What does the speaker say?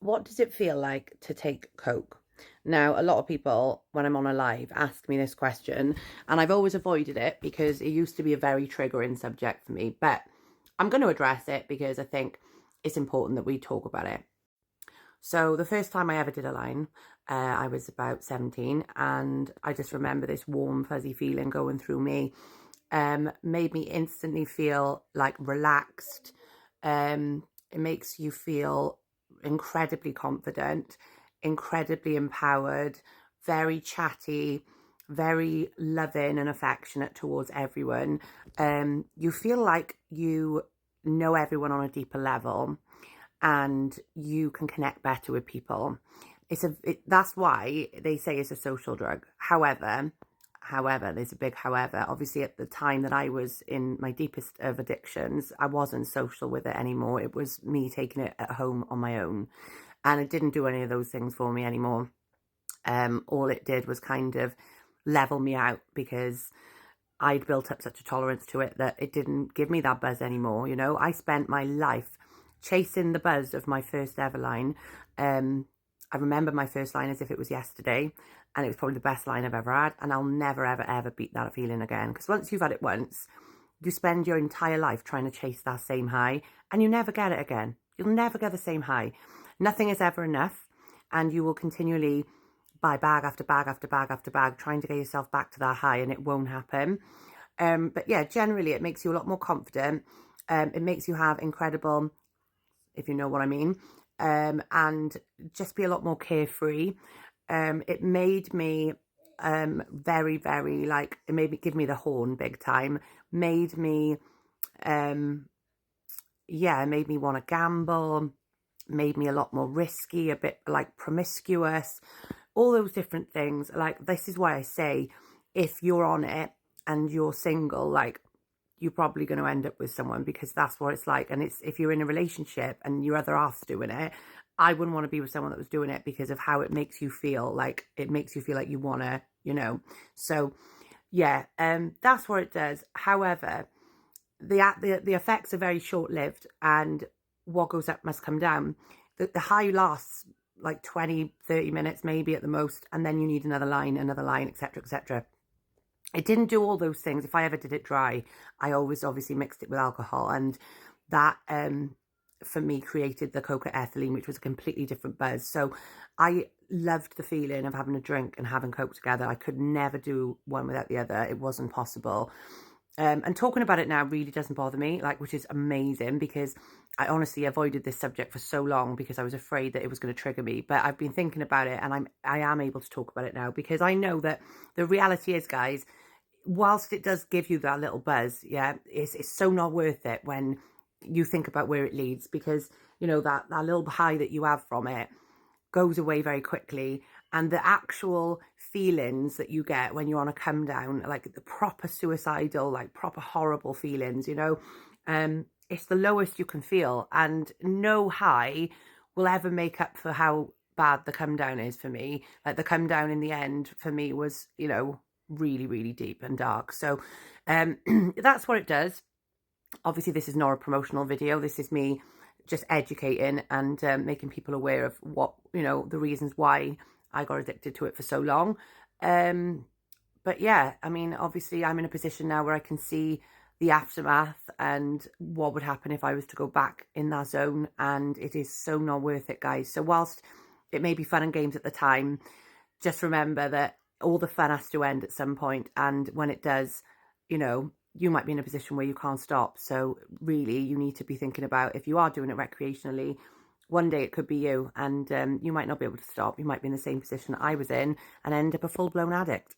What does it feel like to take Coke? Now, a lot of people, when I'm on a live, ask me this question, and I've always avoided it because it used to be a very triggering subject for me. But I'm going to address it because I think it's important that we talk about it. So, the first time I ever did a line, I was about 17, and I just remember this warm, fuzzy feeling going through me. Made me instantly feel like relaxed. It makes you feel incredibly confident, incredibly empowered, very chatty, very loving and affectionate towards everyone. You feel like you know everyone on a deeper level and you can connect better with people. That's why they say it's a social drug. However, there's a big however. Obviously, at the time that I was in my deepest of addictions, I wasn't social with it anymore. It was me taking it at home on my own, and it didn't do any of those things for me anymore. All it did was kind of level me out because I'd built up such a tolerance to it that it didn't give me that buzz anymore. You know, I spent my life chasing the buzz of my first ever line. I remember my first line as if it was yesterday, and it was probably the best line I've ever had. And I'll never, ever, ever beat that feeling again. Because once you've had it once, you spend your entire life trying to chase that same high, and you never get it again. You'll never get the same high. Nothing is ever enough, and you will continually buy bag after bag after bag after bag, trying to get yourself back to that high, and it won't happen. But yeah, generally it makes you a lot more confident. It makes you have incredible, if you know what I mean, and just be a lot more carefree. It made me very, very like, it made me give me the horn big time. Made me, yeah, made me want to gamble. Made me a lot more risky, a bit like promiscuous, all those different things. Like, this is why I say, if you're on it and you're single, like, you're probably going to end up with someone because that's what it's like. And it's, if you're in a relationship and your other half's doing it, I wouldn't want to be with someone that was doing it because of how it makes you feel. Like, it makes you feel like you want to, you know. So yeah, that's what it does. However, the effects are very short lived, and what goes up must come down. The high lasts like 20, 30 minutes maybe at the most, and then you need another line, etc., etc. It didn't do all those things. If I ever did it dry, I always obviously mixed it with alcohol, and that for me created the coca ethylene, which was a completely different buzz. So I loved the feeling of having a drink and having coke together. I could never do one without the other. It wasn't possible. And talking about it now really doesn't bother me, like, which is amazing because I honestly avoided this subject for so long because I was afraid that it was going to trigger me. But I've been thinking about it, and I am able to talk about it now because I know that the reality is, guys, whilst it does give you that little buzz, yeah, it's so not worth it when you think about where it leads, because you know that little high that you have from it goes away very quickly, and the actual feelings that you get when you're on a come down, like the proper suicidal, like proper horrible feelings, you know, it's the lowest you can feel, and no high will ever make up for how bad the come down is for me. Like, the come down in the end for me was, you know, really, really deep and dark. So that's what it does. Obviously, this is not a promotional video. This is me just educating and making people aware of what, you know, the reasons why I got addicted to it for so long. But yeah, I mean, obviously I'm in a position now where I can see the aftermath and what would happen if I was to go back in that zone, and it is so not worth it, guys. So whilst it may be fun and games at the time, just remember that all the fun has to end at some point, and when it does, you know, you might be in a position where you can't stop. So really, you need to be thinking about, if you are doing it recreationally, one day it could be you, and you might not be able to stop. You might be in the same position I was in and end up a full-blown addict.